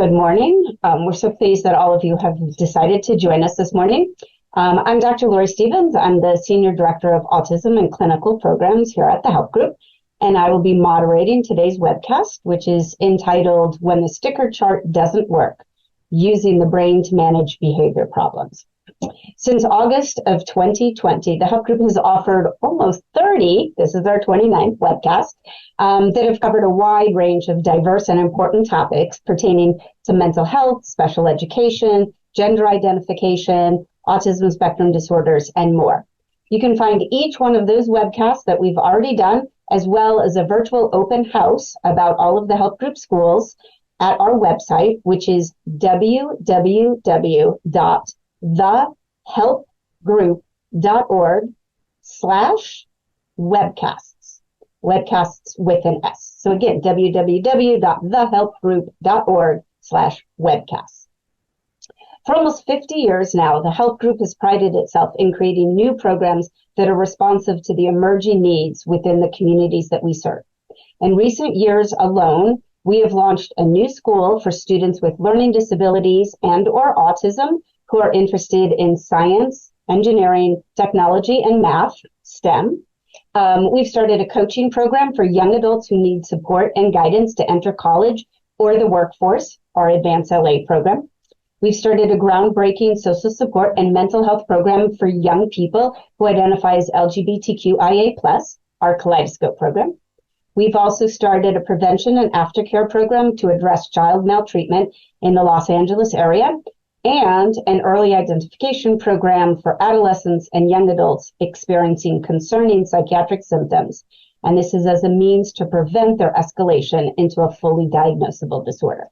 Good morning. We're so pleased that all of you have decided to join us this morning. I'm Dr. Laurie Stevens. I'm the Senior Director of Autism and Clinical Programs here at the Help Group, and I will be moderating today's webcast, which is entitled When the Sticker Chart Doesn't Work, Using the Brain to Manage Behavior Problems. Since August of 2020, the Help Group has offered almost 30, this is our 29th webcast, that have covered a wide range of diverse and important topics pertaining to mental health, special education, gender identification, autism spectrum disorders, and more. You can find each one of those webcasts that we've already done, as well as a virtual open house about all of the Help Group schools at our website, which is www.thehelpgroup.org/webcasts. Webcasts with an S. So again, www.thehelpgroup.org/webcasts. For almost 50 years now, the Help Group has prided itself in creating new programs that are responsive to the emerging needs within the communities that we serve. In recent years alone, we have launched a new school for students with learning disabilities and/or autism who are interested in science, engineering, technology, and math, STEM. We've started a coaching program for young adults who need support and guidance to enter college or the workforce, our Advanced LA program. We've started a groundbreaking social support and mental health program for young people who identify as LGBTQIA+, our Kaleidoscope program. We've also started a prevention and aftercare program to address child maltreatment in the Los Angeles area, and an early identification program for adolescents and young adults experiencing concerning psychiatric symptoms. And this is as a means to prevent their escalation into a fully diagnosable disorder.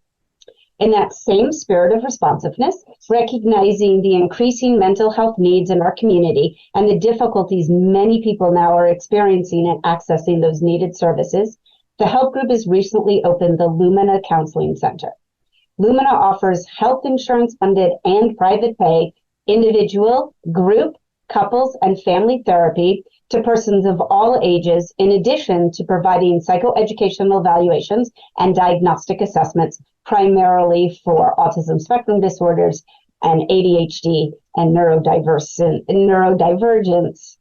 In that same spirit of responsiveness, recognizing the increasing mental health needs in our community and the difficulties many people now are experiencing in accessing those needed services, the Help Group has recently opened the Lumina Counseling Center. Lumina offers health insurance funded and private pay, individual, group, couples, and family therapy to persons of all ages, in addition to providing psychoeducational evaluations and diagnostic assessments, primarily for autism spectrum disorders and ADHD and neurodivergence,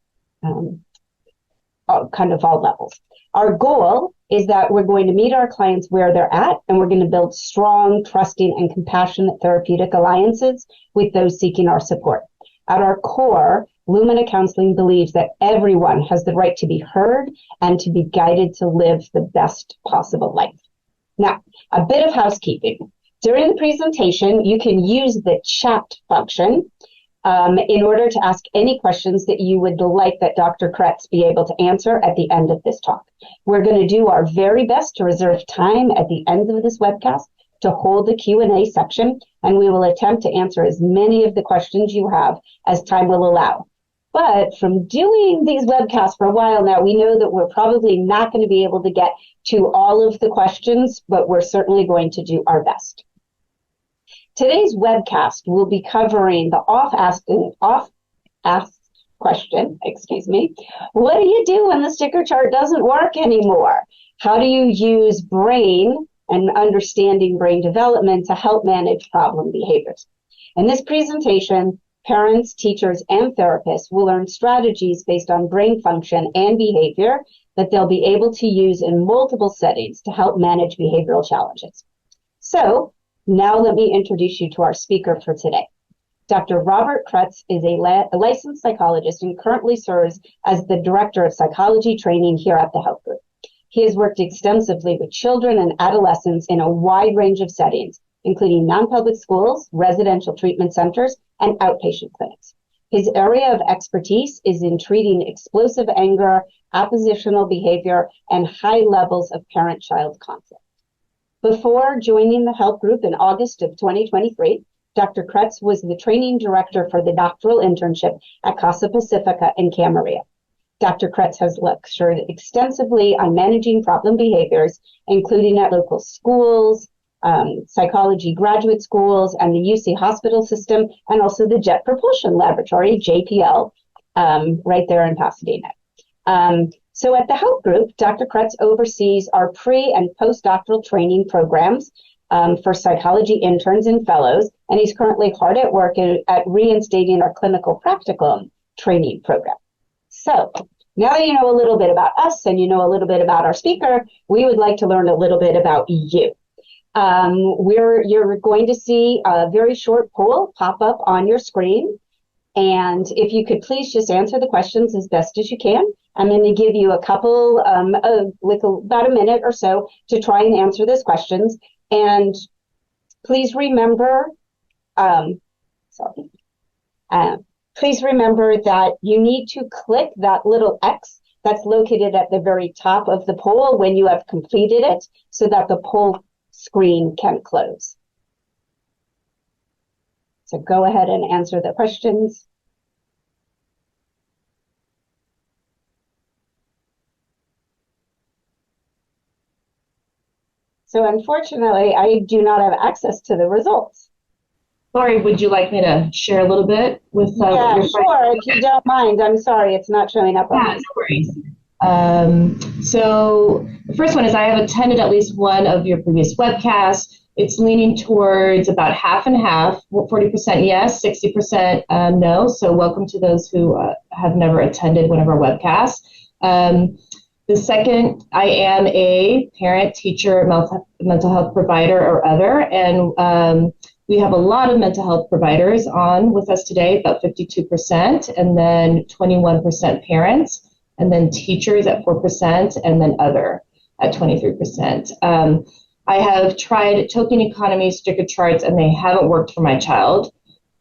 kind of all levels. Our goal is that we're going to meet our clients where they're at, and we're going to build strong, trusting, and compassionate therapeutic alliances with those seeking our support. At our core, Lumina Counseling believes that everyone has the right to be heard and to be guided to live the best possible life. Now, a bit of housekeeping. During the presentation, you can use the chat function in order to ask any questions that you would like that Dr. Kretz be able to answer at the end of this talk. We're going to do our very best to reserve time at the end of this webcast to hold the Q&A section, and we will attempt to answer as many of the questions you have as time will allow. But from doing these webcasts for a while now, we know that we're probably not going to be able to get to all of the questions, but we're certainly going to do our best. Today's webcast will be covering the oft-asked question, what do you do when the sticker chart doesn't work anymore? How do you use brain and understanding brain development to help manage problem behaviors? In this presentation, parents, teachers, and therapists will learn strategies based on brain function and behavior that they'll be able to use in multiple settings to help manage behavioral challenges. So now let me introduce you to our speaker for today. Dr. Robert Kretz is a licensed psychologist and currently serves as the Director of Psychology Training here at the Help Group. He has worked extensively with children and adolescents in a wide range of settings, including non-public schools, residential treatment centers, and outpatient clinics. His area of expertise is in treating explosive anger, oppositional behavior, and high levels of parent-child conflict. Before joining the Help Group in August of 2023, Dr. Kretz was the training director for the doctoral internship at Casa Pacifica in Camarillo. Dr. Kretz has lectured extensively on managing problem behaviors, including at local schools, psychology graduate schools, and the UC hospital system, and also the Jet Propulsion Laboratory, JPL, right there in Pasadena. So at the Help Group, Dr. Kretz oversees our pre- and postdoctoral training programs for psychology interns and fellows, and he's currently hard at work at reinstating our clinical practicum training program. So now that you know a little bit about us and you know a little bit about our speaker, we would like to learn a little bit about you. You're going to see a very short poll pop up on your screen. And if you could please just answer the questions as best as you can. I'm going to give you a couple, about a minute or so to try and answer those questions. And please remember, please remember that you need to click that little X that's located at the very top of the poll when you have completed it so that the poll screen can close. So go ahead and answer the questions. So unfortunately, I do not have access to the results. Laurie, would you like me to share a little bit with yeah, sure, if you don't mind. I'm sorry, it's not showing up. Yeah, no worries. So the first one is I have attended at least one of your previous webcasts. It's leaning towards about half and half, 40% yes, 60% no. So welcome to those who have never attended one of our webcasts. The second, I am a parent, teacher, mental health provider, or other, and we have a lot of mental health providers on with us today, about 52%, and then 21% parents, and then teachers at 4%, and then other at 23%. I have tried token economy sticker charts, and they haven't worked for my child.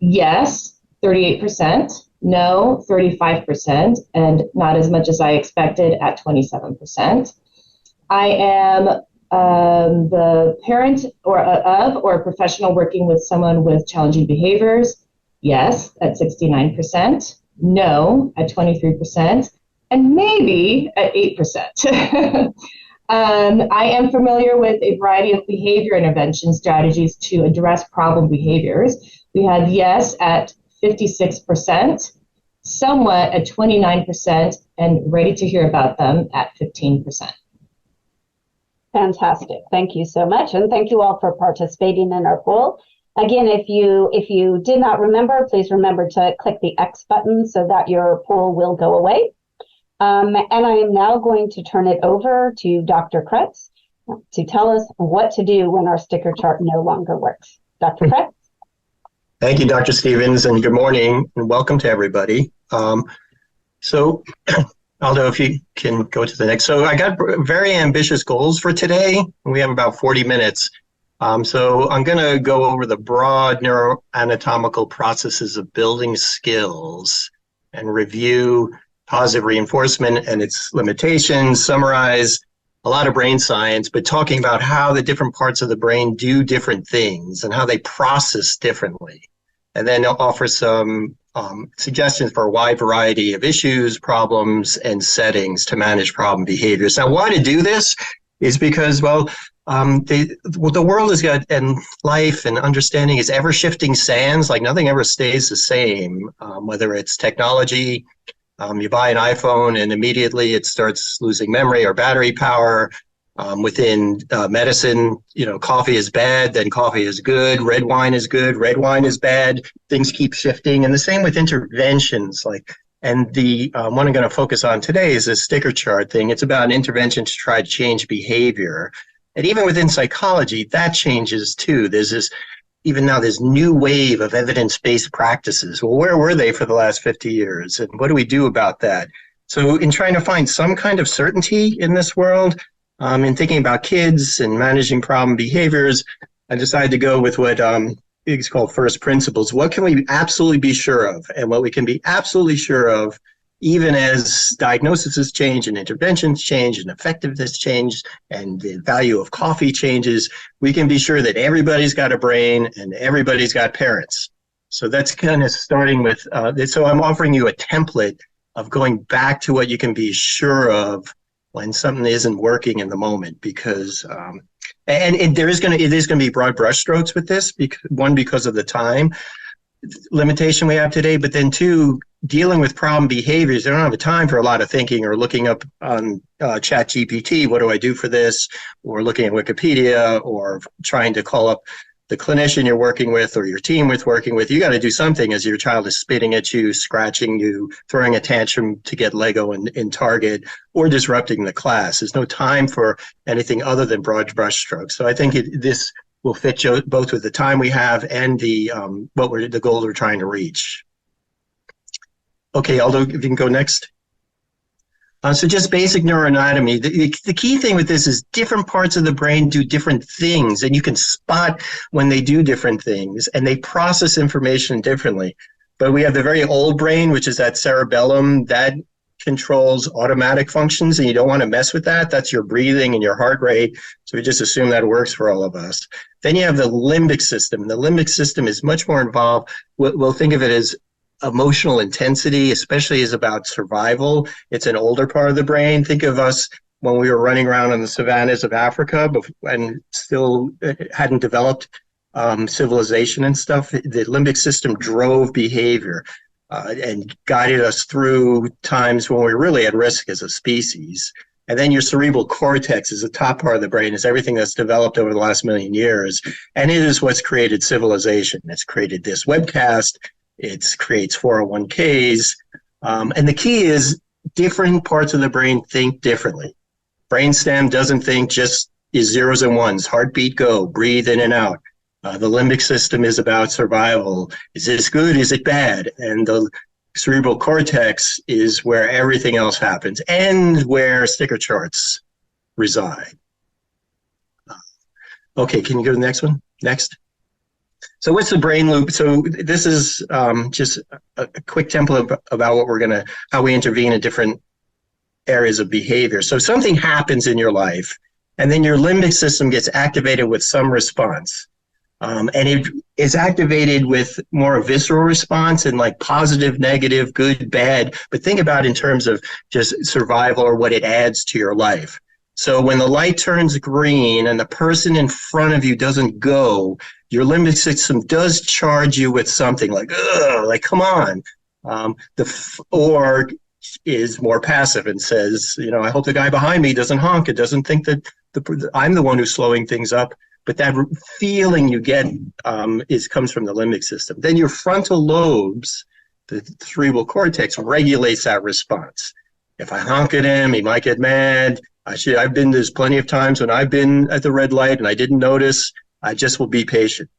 Yes, 38%. No, 35%, and not as much as I expected at 27%. I am the parent or a professional working with someone with challenging behaviors. Yes, at 69%. No, at 23%. And maybe at 8%. I am familiar with a variety of behavior intervention strategies to address problem behaviors. We have yes at 56%, somewhat at 29%, and ready to hear about them at 15%. Fantastic. Thank you so much. And thank you all for participating in our poll. Again, if you did not remember, please remember to click the X button so that your poll will go away. And I am now going to turn it over to Dr. Kretz to tell us what to do when our sticker chart no longer works. Dr. Kretz? Thank you, Dr. Stevens, and good morning, and welcome to everybody. So, Aldo, if you can go to the next. So I got very ambitious goals for today. We have about 40 minutes. So I'm going to go over the broad neuroanatomical processes of building skills and review positive reinforcement and its limitations, summarize a lot of brain science, but talking about how the different parts of the brain do different things and how they process differently. And then I'll offer some suggestions for a wide variety of issues, problems, and settings to manage problem behaviors. Now, why to do this is because, well, the world has got, and life and understanding is ever-shifting sands, like nothing ever stays the same, whether it's technology. You buy an iPhone and immediately it starts losing memory or battery power. Within medicine, coffee is bad, then coffee is good. Red wine is good, red wine is bad. Things keep shifting. And the same with interventions. And the one I'm going to focus on today is this sticker chart thing. It's about an intervention to try to change behavior. And even within psychology, that changes too. There's this new wave of evidence-based practices. Well, where were they for the last 50 years? And what do we do about that? So in trying to find some kind of certainty in this world, in thinking about kids and managing problem behaviors, I decided to go with what is called first principles. What can we absolutely be sure of? And what we can be absolutely sure of, even as diagnoses change and interventions change and effectiveness change and the value of coffee changes, we can be sure that everybody's got a brain and everybody's got parents. So that's kind of starting with, so I'm offering you a template of going back to what you can be sure of when something isn't working in the moment, because it is going to be broad brushstrokes with this, because of the time limitation we have today, but then two, dealing with problem behaviors, they don't have time for a lot of thinking or looking up on Chat GPT, what do I do for this? Or looking at Wikipedia or trying to call up the clinician you're working with or your team working with. You got to do something as your child is spitting at you, scratching you, throwing a tantrum to get Lego in Target, or disrupting the class. There's no time for anything other than broad brushstrokes. So I think this will fit both with the time we have and the goals we're trying to reach. Okay, Aldo, if you can go next. So just basic neuroanatomy. The key thing with this is different parts of the brain do different things, and you can spot when they do different things, and they process information differently. But we have the very old brain, which is that cerebellum, that controls automatic functions, and you don't want to mess with that. That's your breathing and your heart rate. So we just assume that works for all of us. Then you have the limbic system. The limbic system is much more involved. We'll think of it as emotional intensity, especially is about survival. It's an older part of the brain. Think of us when we were running around in the savannas of Africa and still hadn't developed civilization and stuff. The limbic system drove behavior and guided us through times when we were really at risk as a species. And then your cerebral cortex is the top part of the brain, is everything that's developed over the last million years. And it is what's created civilization. It's created this webcast. It creates 401ks. And the key is different parts of the brain think differently. Brainstem doesn't think just is zeros and ones, heartbeat, go, breathe in and out. The limbic system is about survival. Is this good? Is it bad? And the cerebral cortex is where everything else happens and where sticker charts reside. Okay, can you go to the next one? Next. So what's the brain loop? So this is just a quick template about how we intervene in different areas of behavior. So something happens in your life, and then your limbic system gets activated with some response. And it is activated with more a visceral response and like positive, negative, good, bad. But think about it in terms of just survival or what it adds to your life. So when the light turns green and the person in front of you doesn't go, your limbic system does charge you with something like, ugh, like, come on. Or is more passive and says, I hope the guy behind me doesn't honk. It doesn't think that I'm the one who's slowing things up. But that feeling you get comes from the limbic system. Then your frontal lobes, the cerebral cortex, regulates that response. If I honk at him, he might get mad. There's plenty of times when I've been at the red light and I didn't notice. I just will be patient.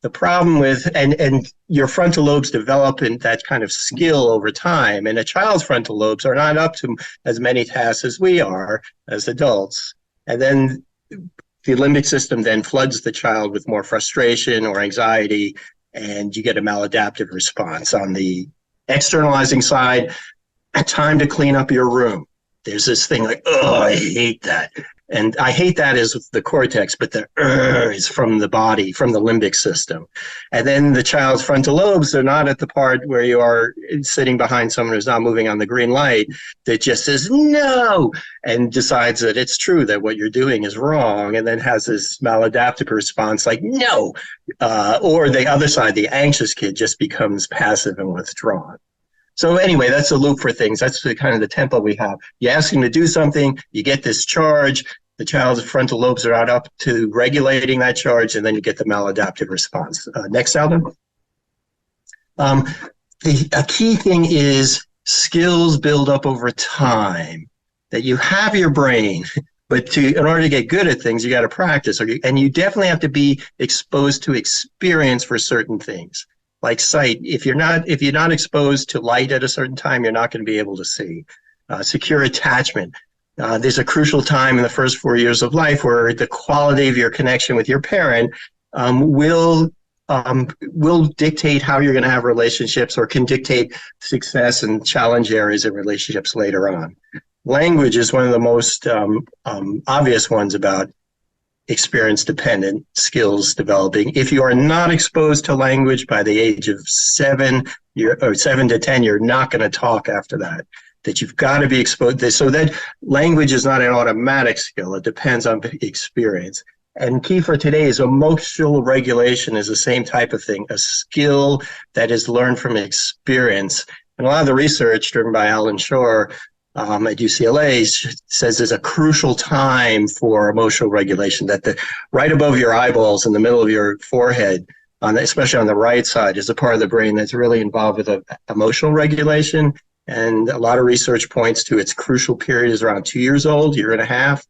The problem with, and your frontal lobes develop in that kind of skill over time, and a child's frontal lobes are not up to as many tasks as we are as adults. And then the limbic system then floods the child with more frustration or anxiety, and you get a maladaptive response. On the externalizing side, a time to clean up your room. There's this thing like, oh, I hate that. And I hate that is the cortex, but the is from the body, from the limbic system. And then the child's frontal lobes, they're not at the part where you are sitting behind someone who's not moving on the green light that just says no and decides that it's true that what you're doing is wrong, and then has this maladaptive response like no. Or the other side, the anxious kid just becomes passive and withdrawn. So anyway, that's the loop for things. That's the kind of the tempo we have. You ask him to do something, you get this charge, the child's frontal lobes are up to regulating that charge, and then you get the maladaptive response. Next, Alden. A key thing is skills build up over time, that you have your brain, but in order to get good at things, you got to practice, and you definitely have to be exposed to experience for certain things. Like sight, if you're not exposed to light at a certain time, you're not going to be able to see. Secure attachment. There's a crucial time in the first 4 years of life where the quality of your connection with your parent will dictate how you're going to have relationships, or can dictate success and challenge areas in relationships later on. Language is one of the most obvious ones about experience-dependent skills developing. If you are not exposed to language by the age of 7 to 10, you're not going to talk after that. That you've got to be exposed. So that language is not an automatic skill. It depends on experience. And key for today is emotional regulation is the same type of thing, a skill that is learned from experience. And a lot of the research driven by Alan Shore at UCLA says there's a crucial time for emotional regulation, that the right above your eyeballs in the middle of your forehead, especially on the right side, is a part of the brain that's really involved with emotional regulation. And a lot of research points to its crucial period is around 2 years old, year and a half.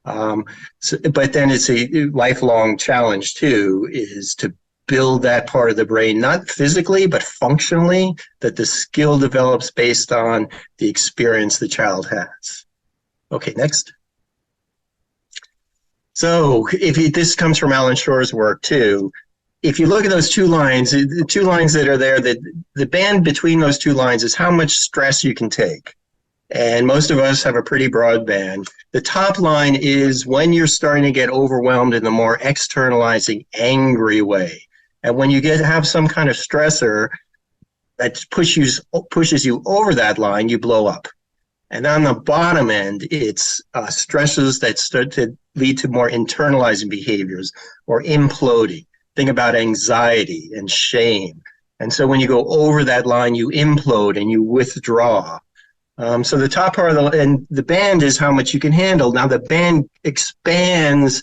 But then it's a lifelong challenge too, is to build that part of the brain, not physically, but functionally, that the skill develops based on the experience the child has. Okay, next. So this comes from Alan Shore's work too. If you look at those two lines, the two lines that are there, the band between those two lines is how much stress you can take. And most of us have a pretty broad band. The top line is when you're starting to get overwhelmed in the more externalizing, angry way. And when you have some kind of stressor that pushes you over that line, you blow up. And on the bottom end, it's stresses that start to lead to more internalizing behaviors or imploding. Think about anxiety and shame. And so when you go over that line, you implode and you withdraw. So the top part of the band is how much you can handle. Now the band expands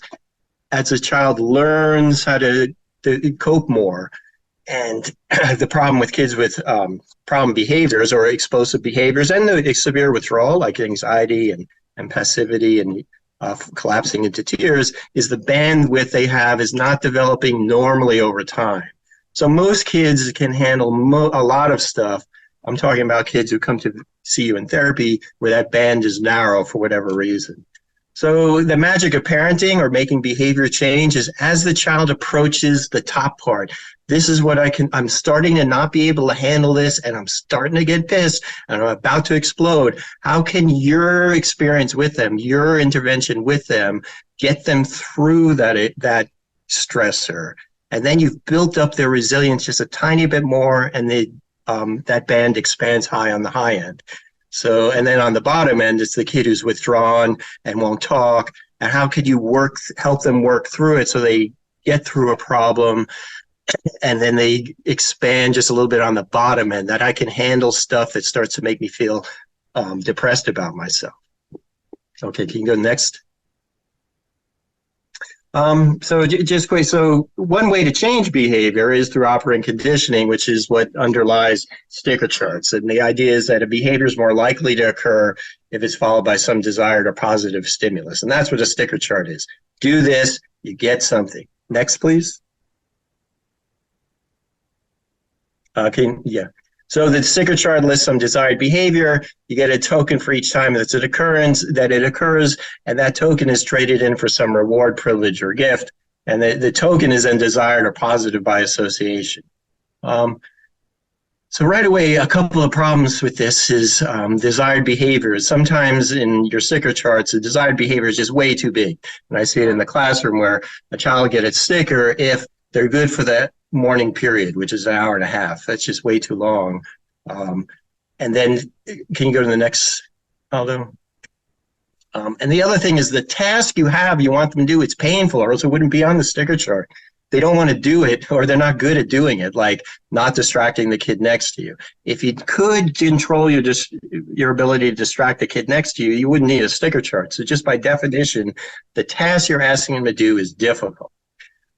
as a child learns how to cope more. And the problem with kids with problem behaviors or explosive behaviors and the severe withdrawal, like anxiety and passivity and collapsing into tears, is the bandwidth they have is not developing normally over time. So most kids can handle a lot of stuff. I'm talking about kids who come to see you in therapy where that band is narrow for whatever reason. So the magic of parenting or making behavior change is as the child approaches the top part, this is what I'm starting to not be able to handle this and I'm starting to get pissed and I'm about to explode. How can your experience with them, your intervention with them, get them through that stressor? And then you've built up their resilience just a tiny bit more and that band expands high on the high end. So, and then on the bottom end, it's the kid who's withdrawn and won't talk. And how could you help them work through it so they get through a problem and then they expand just a little bit on the bottom end, that I can handle stuff that starts to make me feel depressed about myself. Okay, can you go next? So just quick, so one way to change behavior is through operant conditioning, which is what underlies sticker charts. And the idea is that a behavior is more likely to occur if it's followed by some desired or positive stimulus. And that's what a sticker chart is. Do this, you get something. Next, please. Yeah. So the sticker chart lists some desired behavior. You get a token for each time that it occurs, and that token is traded in for some reward, privilege, or gift. And the token is then desired or positive by association. So right away, a couple of problems with this is desired behaviors. Sometimes in your sticker charts, the desired behavior is just way too big. And I see it in the classroom where a child will get a sticker if they're good for that morning period, which is an hour and a half. That's just way too long. And then can you go to the next, Aldo? And the other thing is the task you want them to do, it's painful or else it wouldn't be on the sticker chart. They don't want to do it or they're not good at doing it, like not distracting the kid next to you. If you could control your ability to distract the kid next to you, you wouldn't need a sticker chart. So just by definition, the task you're asking them to do is difficult.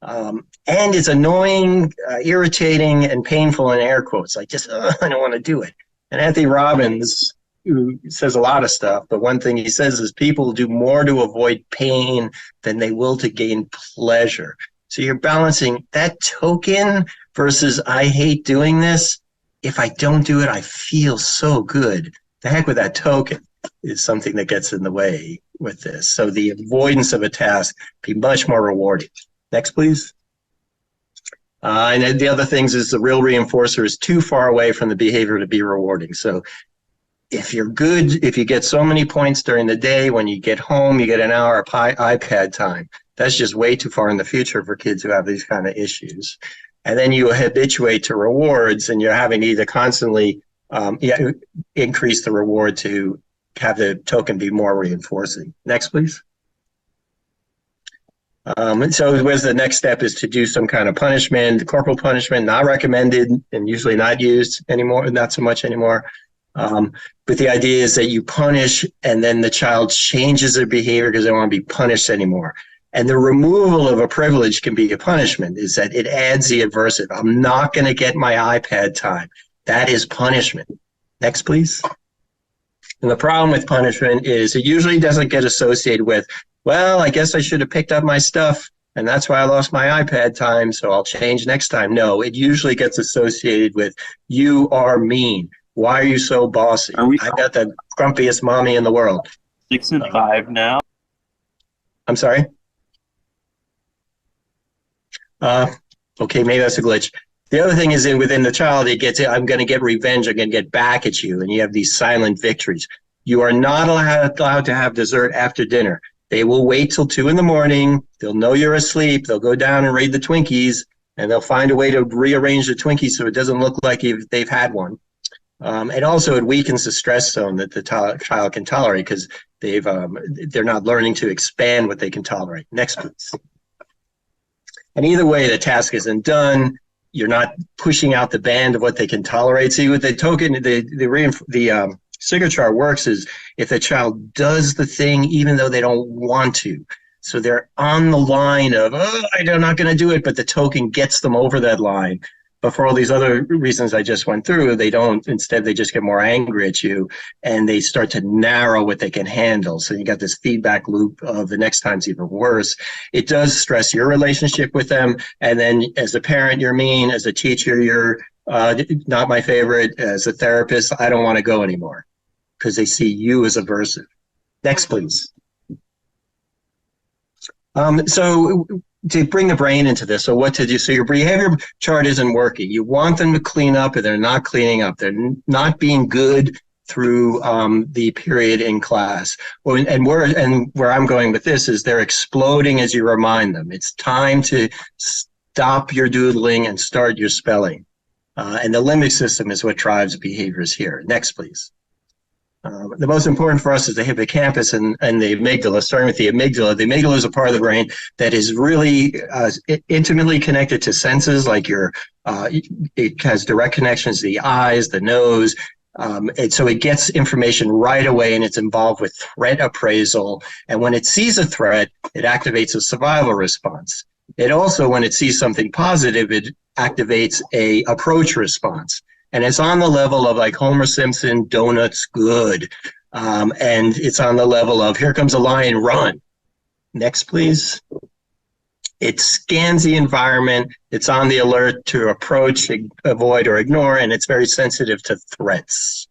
And it's annoying, irritating, and painful in air quotes. Like just, I don't want to do it. And Anthony Robbins, who says a lot of stuff, but one thing he says is people do more to avoid pain than they will to gain pleasure. So you're balancing that token versus I hate doing this. If I don't do it, I feel so good. The heck with that token is something that gets in the way with this. So the avoidance of a task be much more rewarding. Next, please. And the other things is the real reinforcer is too far away from the behavior to be rewarding. So if you're good, if you get so many points during the day, when you get home, you get an hour of iPad time. That's just way too far in the future for kids who have these kind of issues. And then you habituate to rewards and you're having to either constantly increase the reward to have the token be more reinforcing. Next, please. So where's the next step is to do some kind of punishment, corporal punishment, not recommended and usually not used anymore, not so much anymore. But the idea is that you punish and then the child changes their behavior because they don't want to be punished anymore. And the removal of a privilege can be a punishment, is that it adds the aversive. I'm not going to get my iPad time. That is punishment. Next, please. And the problem with punishment is it usually doesn't get associated with, well, I guess I should have picked up my stuff and that's why I lost my iPad time, so I'll change next time. No, it usually gets associated with, you are mean. Why are you so bossy? I got the grumpiest mommy in the world. 6 and 5 now. I'm sorry? Okay, maybe that's a glitch. The other thing is that within the child, it gets, I'm going to get revenge, I'm going to get back at you, and you have these silent victories. You are not allowed to have dessert after dinner. They will wait till 2 a.m. They'll know you're asleep. They'll go down and raid the Twinkies, and they'll find a way to rearrange the Twinkies so it doesn't look like they've had one. And also, it weakens the stress zone that the child can tolerate because they're not learning to expand what they can tolerate. Next, please. And either way, the task isn't done. You're not pushing out the band of what they can tolerate. See, with the token, the signature works is if the child does the thing even though they don't want to. So they're on the line of, oh, I'm not going to do it, but the token gets them over that line. But for all these other reasons I just went through, they don't. Instead, they just get more angry at you and they start to narrow what they can handle. So you got this feedback loop of the next time's even worse. It does stress your relationship with them. And then as a parent, you're mean. As a teacher, you're not my favorite. As a therapist, I don't want to go anymore because they see you as aversive. Next, please. So to bring the brain into this, so what to do? So your behavior chart isn't working. You want them to clean up, and they're not cleaning up. They're not being good through the period in class. And where I'm going with this is they're exploding as you remind them. It's time to stop your doodling and start your spelling. And the limbic system is what drives behaviors here. Next, please. The most important for us is the hippocampus and the amygdala. Starting with the amygdala. The amygdala is a part of the brain that is really intimately connected to senses, like it has direct connections to the eyes, the nose, and so it gets information right away, and it's involved with threat appraisal. And when it sees a threat, it activates a survival response. It also, when it sees something positive, it activates a approach response. And it's on the level of like Homer Simpson, donuts, good. And it's on the level of here comes a lion, run. Next, please. It scans the environment. It's on the alert to approach, avoid, or ignore, and it's very sensitive to threats.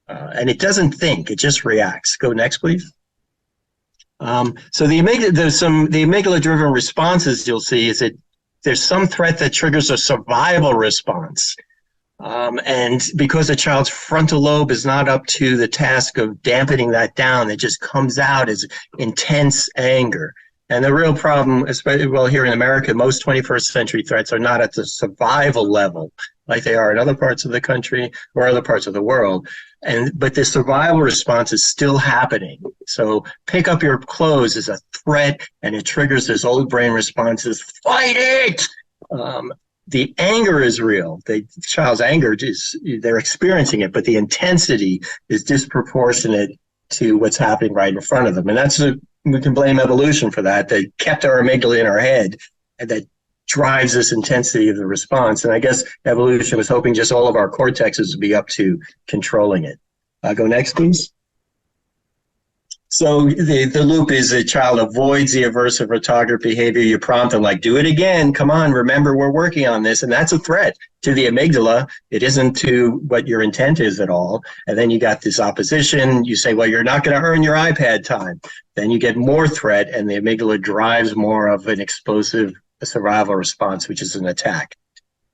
And it doesn't think, it just reacts. Go next, please. So the amygdala-driven responses you'll see is that there's some threat that triggers a survival response. And because a child's frontal lobe is not up to the task of dampening that down, it just comes out as intense anger. And the real problem, especially here in America, most 21st century threats are not at the survival level like they are in other parts of the country or other parts of the world. But the survival response is still happening. So pick up your clothes is a threat, and it triggers this old brain responses, fight it! The anger is real. The child's anger they're experiencing it, but the intensity is disproportionate to what's happening right in front of them. And we can blame evolution for that. They kept our amygdala in our head, and that drives this intensity of the response. And I guess evolution was hoping just all of our cortexes would be up to controlling it. Go next, please. So the loop is a child avoids the aversive or target behavior. You prompt them like, do it again. Come on, remember, we're working on this. And that's a threat to the amygdala. It isn't to what your intent is at all. And then you got this opposition. You say, well, you're not going to earn your iPad time. Then you get more threat, and the amygdala drives more of an explosive survival response, which is an attack.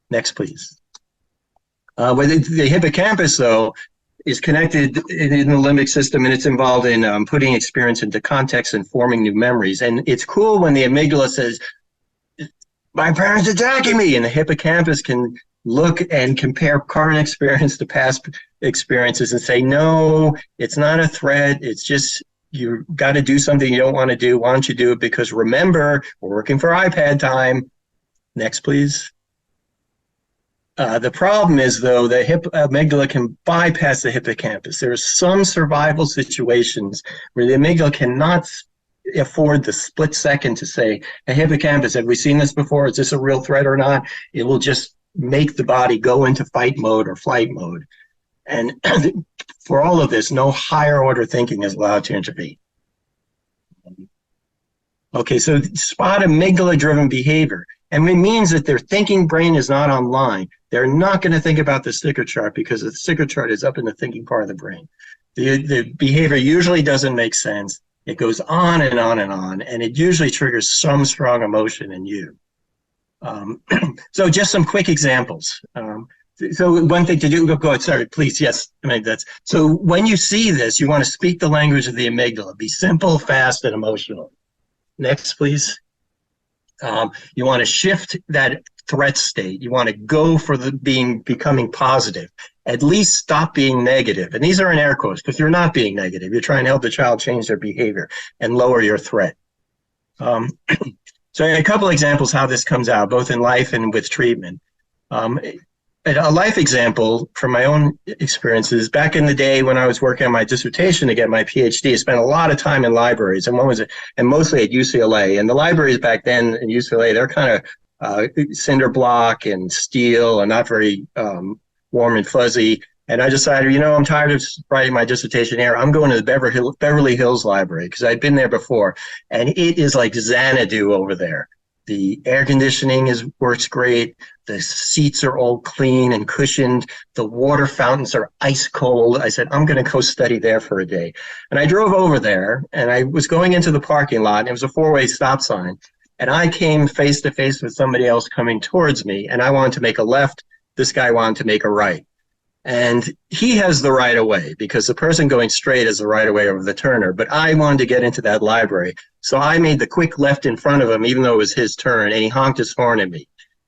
Next, please. With the hippocampus, though, is connected in the limbic system, and it's involved in putting experience into context and forming new memories. And it's cool when the amygdala says, my parents attacking me, and the hippocampus can look and compare current experience to past experiences and say, no, it's not a threat. It's just you got to do something you don't want to do. Why don't you do it? Because remember, we're working for iPad time. Next, please. The problem is, though, the amygdala can bypass the hippocampus. There are some survival situations where the amygdala cannot afford the split second to say, hey, hippocampus, have we seen this before? Is this a real threat or not? It will just make the body go into fight mode or flight mode. And for all of this, no higher order thinking is allowed to intervene. Okay, so spot amygdala-driven behavior. And it means that their thinking brain is not online. They're not going to think about the sticker chart because the sticker chart is up in the thinking part of the brain. The behavior usually doesn't make sense. It goes on and on and on, and it usually triggers some strong emotion in you. So just some quick examples. So one thing to do, go ahead, sorry, please, yes. So when you see this, you want to speak the language of the amygdala. Be simple, fast, and emotional. Next, please. You want to shift that threat state. You want to go for becoming positive. At least stop being negative. And these are in air quotes because you're not being negative. You're trying to help the child change their behavior and lower your threat. So a couple examples how this comes out, both in life and with treatment. A life example from my own experiences, back in the day when I was working on my dissertation to get my Ph.D., I spent a lot of time in libraries, and mostly at UCLA. And the libraries back then in UCLA, they're kind of cinder block and steel and not very warm and fuzzy. And I decided, I'm tired of writing my dissertation here. I'm going to the Beverly Hills Library because I'd been there before. And it is like Xanadu over there. The air conditioning works great. The seats are all clean and cushioned. The water fountains are ice cold. I said, I'm going to go study there for a day. And I drove over there, and I was going into the parking lot, and it was a 4-way stop sign. And I came face to face with somebody else coming towards me, and I wanted to make a left. This guy wanted to make a right. And he has the right of way because the person going straight is the right of way over the turner. But I wanted to get into that library. So I made the quick left in front of him, even though it was his turn, and he honked his horn at me.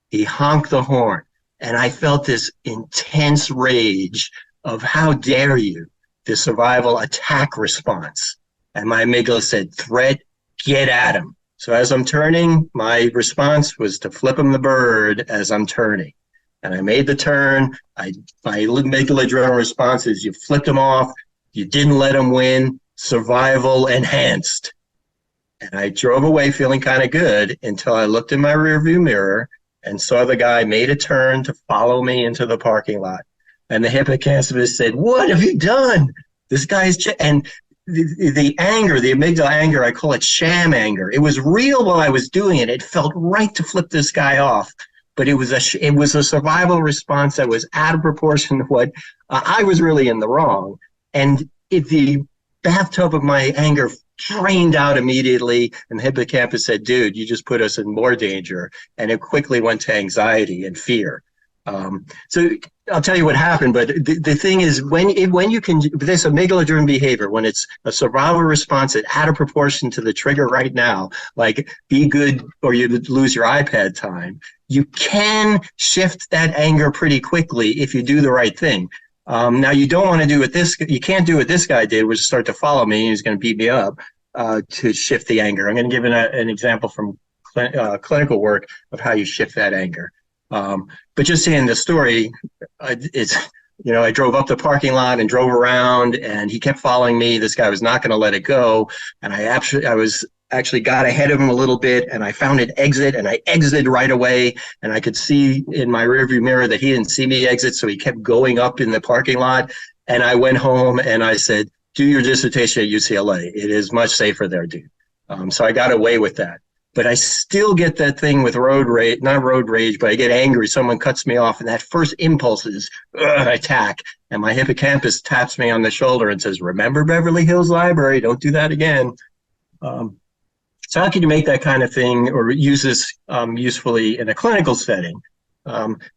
He honked the horn. And I felt this intense rage of how dare you, the survival attack response. And my amygdala said, threat, get at him. So as I'm turning, my response was to flip him the bird as I'm turning. And I made the turn. My amygdala-driven response is you flipped him off. You didn't let him win. Survival enhanced. And I drove away feeling kind of good until I looked in my rearview mirror and saw the guy made a turn to follow me into the parking lot. And the hippocampus said, what have you done? This guy's... And the anger, the amygdala anger, I call it sham anger. It was real while I was doing it. It felt right to flip this guy off. But it was a survival response that was out of proportion to what I was really in the wrong. And the bathtub of my anger drained out immediately, and the hippocampus said, dude, you just put us in more danger. And it quickly went to anxiety and fear. So I'll tell you what happened, but the thing is, when you can, this amygdala-driven behavior, when it's a survival response that's out of proportion to the trigger right now, like be good or you lose your iPad time, you can shift that anger pretty quickly if you do the right thing. Now you don't want to do what you can't do what this guy did, which is start to follow me. He's going to beat me up to shift the anger. I'm going to give an example from clinical work of how you shift that anger. But just saying the story, I drove up the parking lot and drove around, and he kept following me. This guy was not going to let it go, and I actually got ahead of him a little bit, and I found an exit, and I exited right away, and I could see in my rearview mirror that he didn't see me exit, so he kept going up in the parking lot, and I went home and I said, do your dissertation at UCLA. It is much safer there, dude. So I got away with that. But I still get that thing with not road rage, but I get angry. Someone cuts me off, and that first impulse is attack. And my hippocampus taps me on the shoulder and says, remember Beverly Hills Library, don't do that again. So how can you make that kind of thing or use this usefully in a clinical setting?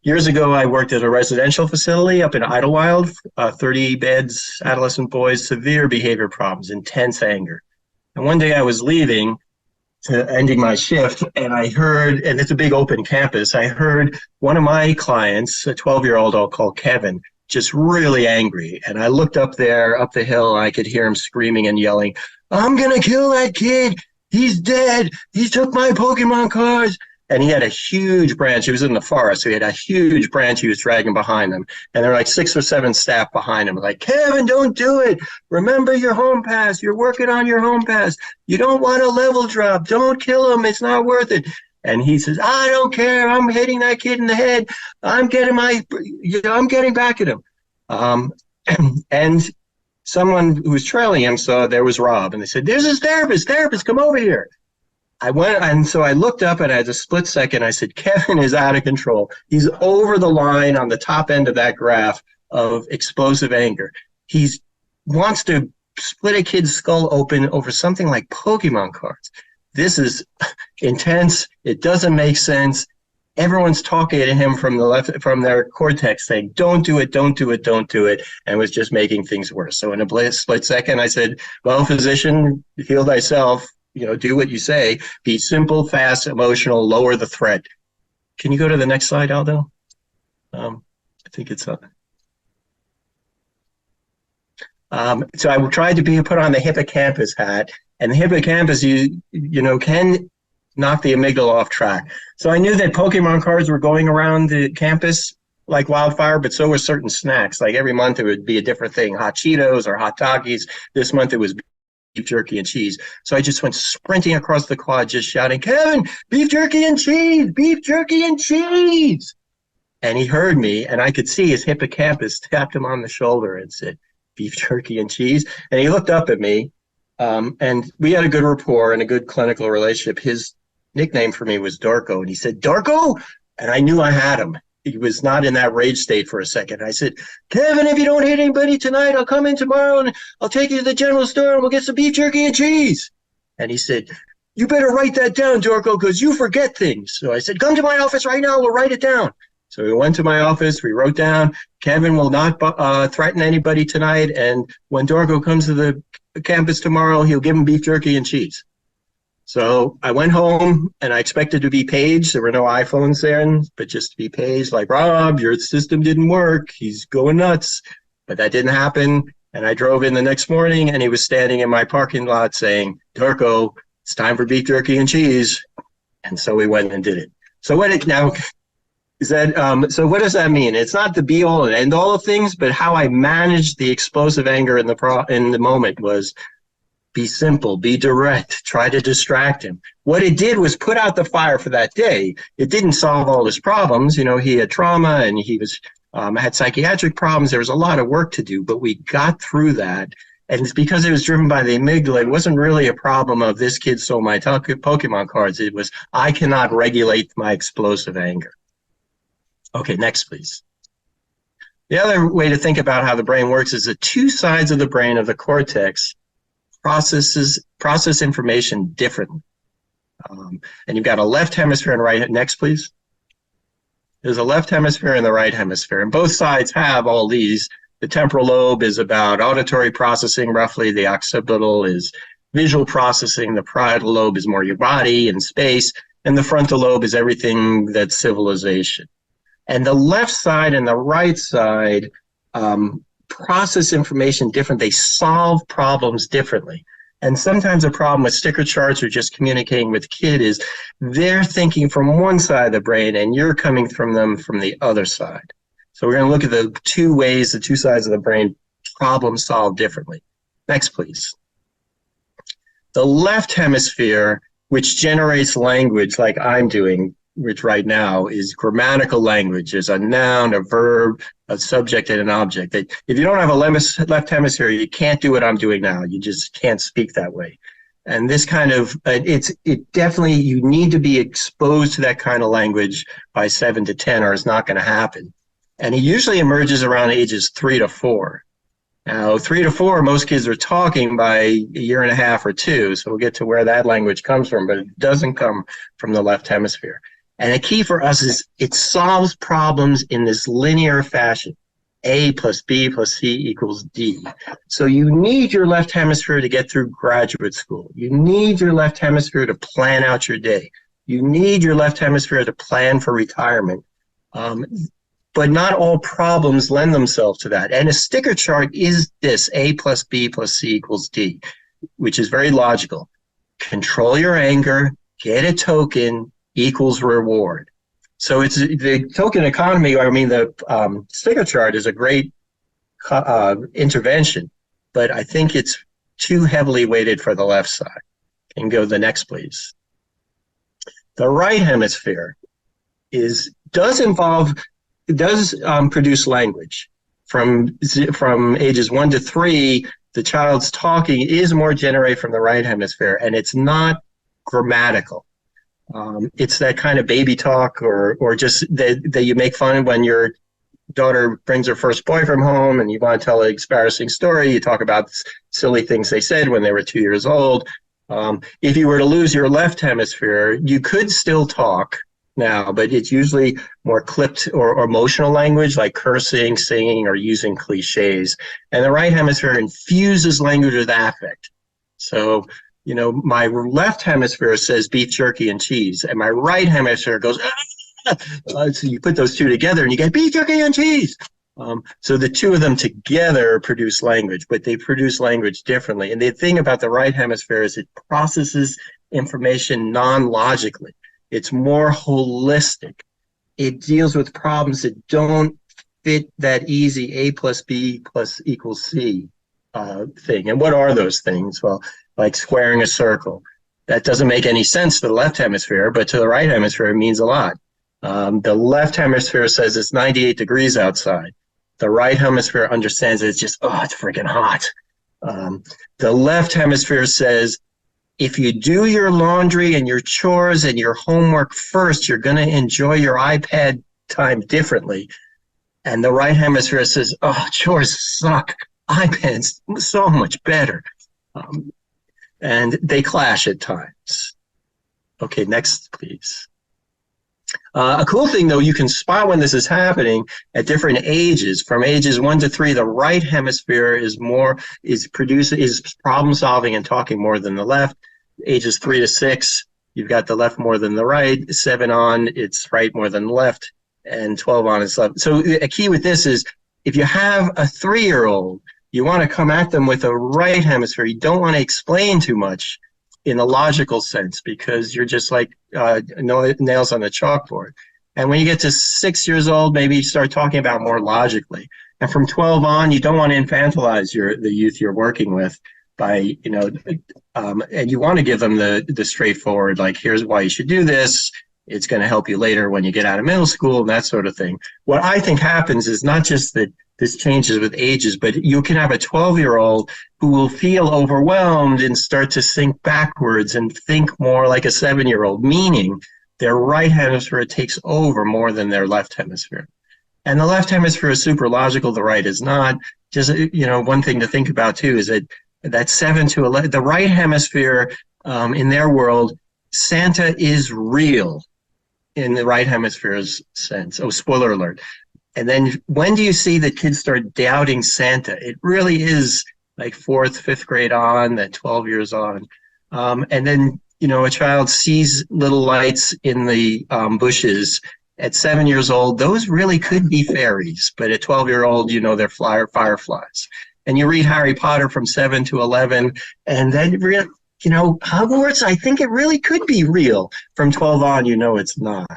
Years ago, I worked at a residential facility up in Idlewild, 30 beds, adolescent boys, severe behavior problems, intense anger. And one day I was leaving, ending my shift, and I heard, and it's a big open campus, I heard one of my clients, a 12-year-old I'll call Kevin, just really angry. And I looked up the hill, and I could hear him screaming and yelling, I'm going to kill that kid. He's dead. He took my Pokemon cards. And he had a huge branch. He was in the forest, so he had a huge branch he was dragging behind him. And there were like 6 or 7 staff behind him, like, Kevin, don't do it. Remember your home pass. You're working on your home pass. You don't want a level drop. Don't kill him. It's not worth it. And he says, I don't care. I'm hitting that kid in the head. I'm getting back at him. And someone who was trailing him saw there was Rob, and they said, there's his therapist. Therapist, come over here. I went, and so I looked up, and I had a split second. I said, Kevin is out of control. He's over the line on the top end of that graph of explosive anger. He wants to split a kid's skull open over something like Pokemon cards. This is intense. It doesn't make sense. Everyone's talking to him from the left, from their cortex, saying, don't do it, don't do it, don't do it, and was just making things worse. So in a split second, I said, well, physician, heal thyself. Do what you say. Be simple, fast, emotional, lower the threat. Can you go to the next slide, Aldo? I think it's up. So I tried to put on the hippocampus hat, and the hippocampus, you can knock the amygdala off track. So I knew that Pokemon cards were going around the campus like wildfire, but so were certain snacks. Like every month it would be a different thing, hot Cheetos or hot Takis. This month it was beef jerky and cheese. So I just went sprinting across the quad, just shouting, Kevin, beef jerky and cheese, beef jerky and cheese. And he heard me, and I could see his hippocampus tapped him on the shoulder and said, beef jerky and cheese. And he looked up at me, and we had a good rapport and a good clinical relationship. His nickname for me was Darko, and he said, Darko? And I knew I had him. He was not in that rage state for a second. I said, Kevin, if you don't hit anybody tonight, I'll come in tomorrow and I'll take you to the general store and we'll get some beef jerky and cheese. And he said, you better write that down, Dorco, because you forget things. So I said, come to my office right now. We'll write it down. So we went to my office. We wrote down, Kevin will not threaten anybody tonight. And when Dorco comes to the campus tomorrow, he'll give him beef jerky and cheese. So I went home, and I expected to be paged. There were no iPhones there, but just to be paged, like, Rob, your system didn't work. He's going nuts. But that didn't happen. And I drove in the next morning, and he was standing in my parking lot saying, Darko, it's time for beef jerky and cheese. And so we went and did it. So what does that mean? It's not the be-all and end-all of things, but how I managed the explosive anger in the moment was, be simple, be direct, try to distract him. What it did was put out the fire for that day. It didn't solve all his problems. He had trauma and he was had psychiatric problems. There was a lot of work to do, but we got through that. And it's because it was driven by the amygdala. It wasn't really a problem of this kid stole my Pokemon cards. It was, I cannot regulate my explosive anger. Okay, next, please. The other way to think about how the brain works is the two sides of the brain of the cortex process information differently. And you've got a left hemisphere and right. Next, please. There's a left hemisphere and the right hemisphere, and both sides have all these. The temporal lobe is about auditory processing, roughly. The occipital is visual processing. The parietal lobe is more your body and space. And the frontal lobe is everything that's civilization. And the left side and the right side process information different. They solve problems differently. And sometimes a problem with sticker charts or just communicating with kid is they're thinking from one side of the brain and you're coming from them from the other side. So we're going to look at the two ways the two sides of the brain problem solve differently. Next, please. The left hemisphere, which generates language like I'm doing, which right now is grammatical language. There's a noun, a verb, a subject, and an object. That if you don't have a left hemisphere, you can't do what I'm doing now. You just can't speak that way. And this kind of, it definitely, you need to be exposed to that kind of language by 7 to 10 or it's not going to happen. And it usually emerges around ages 3 to 4. Now, 3 to 4, most kids are talking by a year and a half or 2. So we'll get to where that language comes from, but it doesn't come from the left hemisphere. And the key for us is it solves problems in this linear fashion. A plus B plus C equals D. So you need your left hemisphere to get through graduate school. You need your left hemisphere to plan out your day. You need your left hemisphere to plan for retirement. But not all problems lend themselves to that. And a sticker chart is this, A plus B plus C equals D. which is very logical. Control your anger, get a token equals reward. So it's the token economy, the sticker chart is a great intervention, but I think it's too heavily weighted for the left side. And go to the next, please. The right hemisphere does produce language. From ages 1 to 3, the child's talking is more generated from the right hemisphere, and it's not grammatical. It's that kind of baby talk, or just that you make fun of when your daughter brings her first boyfriend home and you want to tell an embarrassing story. You talk about silly things they said when they were 2 years old. If you were to lose your left hemisphere, you could still talk now, but it's usually more clipped or emotional language like cursing, singing, or using cliches. And the right hemisphere infuses language with affect. So, my left hemisphere says beef jerky and cheese, and my right hemisphere goes, ah! So you put those two together and you get beef jerky and cheese. So the two of them together produce language, but they produce language differently. And the thing about the right hemisphere is it processes information non-logically. It's more holistic. It deals with problems that don't fit that easy A plus B plus equals C thing. And what are those things? Well, like squaring a circle. That doesn't make any sense to the left hemisphere, but to the right hemisphere, it means a lot. The left hemisphere says it's 98 degrees outside. The right hemisphere understands it's just, it's freaking hot. The left hemisphere says, if you do your laundry and your chores and your homework first, you're going to enjoy your iPad time differently. And the right hemisphere says, chores suck. iPad's so much better. And they clash at times. Okay, next, please. A cool thing, though, you can spot when this is happening at different ages. From ages 1 to 3, the right hemisphere is problem solving and talking more than the left. Ages 3 to 6, you've got the left more than the right. 7 on, it's right more than the left, and 12 on, it's left. So a key with this is if you have a 3-year-old, you want to come at them with a right hemisphere. You don't want to explain too much in a logical sense, because you're just like nails on a chalkboard. And when you get to 6 years old, maybe you start talking about more logically. And from 12 on, you don't want to infantilize the youth you're working with by, and you want to give them the straightforward, like, here's why you should do this. It's going to help you later when you get out of middle school and that sort of thing. What I think happens is not just that this changes with ages, but you can have a 12-year-old who will feel overwhelmed and start to sink backwards and think more like a 7-year-old, meaning their right hemisphere takes over more than their left hemisphere. And the left hemisphere is super logical, the right is not. Just, one thing to think about too is that 7 to 11, the right hemisphere, in their world, Santa is real in the right hemisphere's sense. Oh, spoiler alert. And then when do you see that kids start doubting Santa? It really is like 4th, 5th grade on, that 12 years on. And then, a child sees little lights in the bushes at 7 years old. Those really could be fairies, but at 12-year-old, they're fireflies. And you read Harry Potter from 7 to 11, and then, Hogwarts, I think it really could be real. From 12 on, it's not.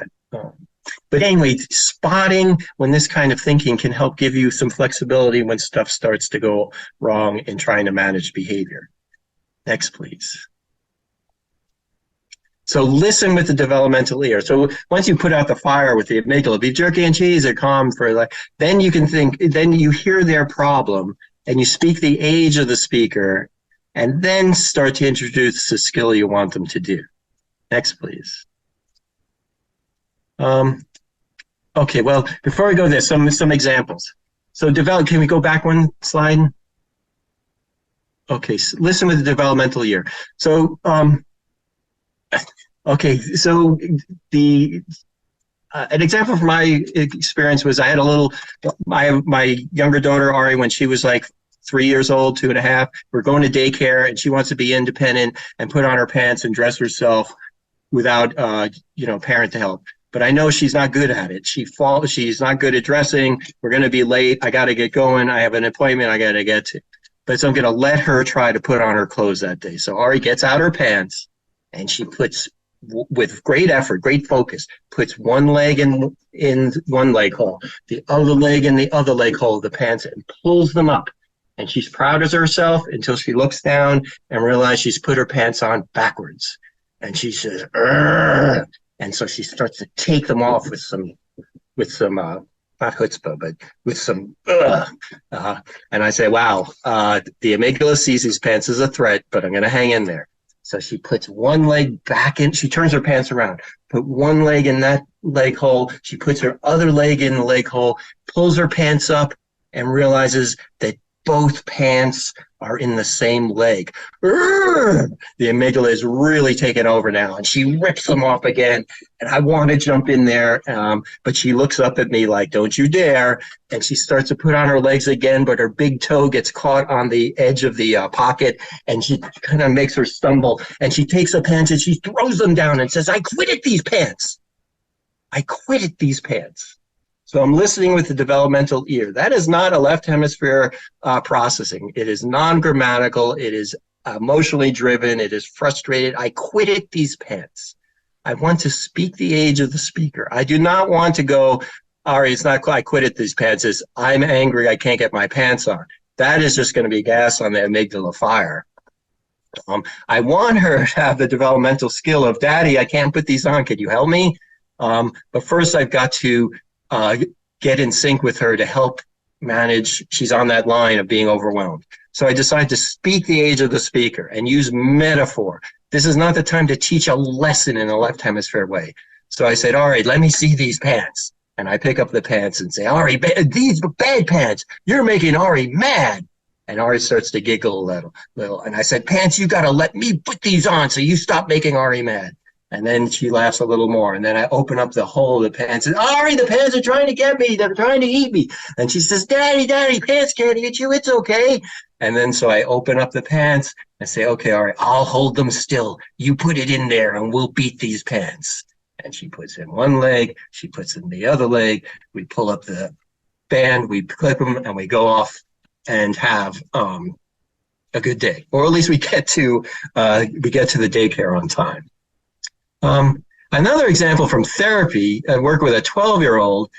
But anyway, spotting when this kind of thinking can help give you some flexibility when stuff starts to go wrong in trying to manage behavior. Next, please. So listen with the developmental ear. So once you put out the fire with the amygdala, beef jerky and cheese are calm for then you can think, then you hear their problem and you speak the age of the speaker and then start to introduce the skill you want them to do. Next, please. Okay, well, before we go there, some examples. So can we go back one slide? Okay, so listen with the developmental ear. So, okay, so an example from my experience was I had my younger daughter, Ari, when she was like 3 years old, 2.5, we're going to daycare and she wants to be independent and put on her pants and dress herself without, parent to help. But I know she's not good at it. She's not good at dressing. We're going to be late. I got to get going. I have an appointment I got to get to. but I'm going to let her try to put on her clothes that day. So Ari gets out her pants, and she puts, with great effort, great focus, puts one leg in one leg hole, the other leg in the other leg hole of the pants, and pulls them up. And she's proud of herself until she looks down and realizes she's put her pants on backwards. And she says, "Urgh." And so she starts to take them off with some not chutzpah, but with some, and I say, wow, the amygdala sees these pants as a threat, but I'm going to hang in there. So she puts one leg back in, she turns her pants around, put one leg in that leg hole, she puts her other leg in the leg hole, pulls her pants up, and realizes that both pants are in the same leg. Urgh! The amygdala is really taken over now, and she rips them off again. And I want to jump in there, but she looks up at me like, "Don't you dare!" And she starts to put on her legs again, but her big toe gets caught on the edge of the pocket, and she kind of makes her stumble. And she takes the pants and she throws them down and says, "I quitted these pants. I quitted these pants." So I'm listening with the developmental ear. That is not a left hemisphere processing. It is non-grammatical. It is emotionally driven. It is frustrated. I quitted these pants. I want to speak the age of the speaker. I do not want to go, Ari, it's not I quitted these pants. It's I'm angry. I can't get my pants on. That is just going to be gas on the amygdala fire. I want her to have the developmental skill of, "Daddy, I can't put these on. Could you help me?" But first I've got to get in sync with her to help manage. She's on that line of being overwhelmed. So I decided to speak the age of the speaker and use metaphor. This is not the time to teach a lesson in a left hemisphere way. So I said, "Ari, let me see these pants." And I pick up the pants and say, "Ari, these bad pants. You're making Ari mad." And Ari starts to giggle a little. And I said, "Pants, you got to let me put these on so you stop making Ari mad." And then she laughs a little more. And then I open up the hole of the pants. And, "Ari, the pants are trying to get me. They're trying to eat me." And she says, Daddy, pants can't eat you. It's okay." And then so I open up the pants and say, "Okay, Ari, I'll hold them still. You put it in there and we'll beat these pants." And she puts in one leg. She puts in the other leg. We pull up the band. We clip them and we go off and have a good day. Or at least we get to the daycare on time. Another example from therapy, I worked with a 12-year-old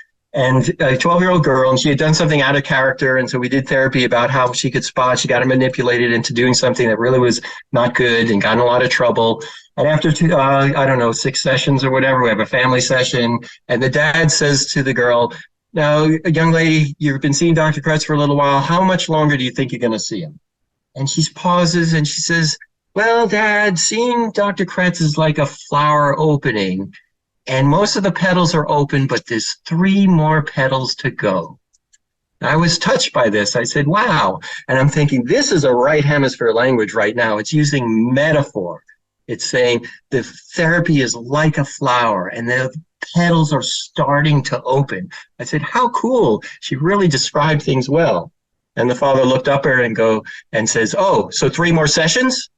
girl, and she had done something out of character. And so we did therapy about how she could spot. She got her manipulated into doing something that really was not good and got in a lot of trouble. And after 6 sessions or whatever, we have a family session. And the dad says to the girl, "Now, young lady, you've been seeing Dr. Kretz for a little while. How much longer do you think you're going to see him?" And she pauses and she says, "Well, Dad, seeing Dr. Kretz is like a flower opening, and most of the petals are open, but there's 3 more petals to go." I was touched by this. I said, wow. And I'm thinking, this is a right hemisphere language right now. It's using metaphor. It's saying the therapy is like a flower, and the petals are starting to open. I said, how cool. She really described things well. And the father looked up at her and says, "Oh, so 3 more sessions?"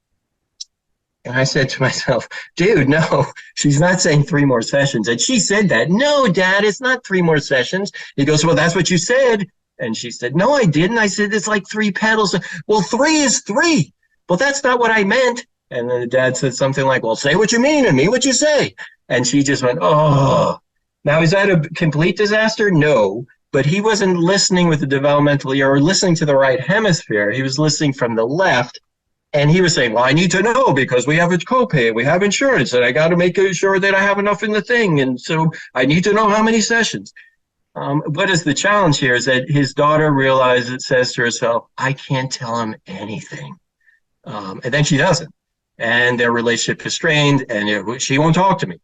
And I said to myself, dude, no, she's not saying 3 more sessions. And she said that. "No, Dad, it's not 3 more sessions." He goes, "Well, that's what you said." And she said, "No, I didn't. I said it's like 3 petals." "Well, 3 is 3. "Well, that's not what I meant." And then the dad said something like, "Well, say what you mean and mean what you say." And she just went, oh. Now, is that a complete disaster? No. But he wasn't listening with the developmental ear or listening to the right hemisphere. He was listening from the left. And he was saying, "Well, I need to know because we have a copay, we have insurance, and I got to make sure that I have enough in the thing. And so I need to know how many sessions." What is the challenge here is that his daughter says to herself, "I can't tell him anything." And then she doesn't. And their relationship is strained, and she won't talk to me.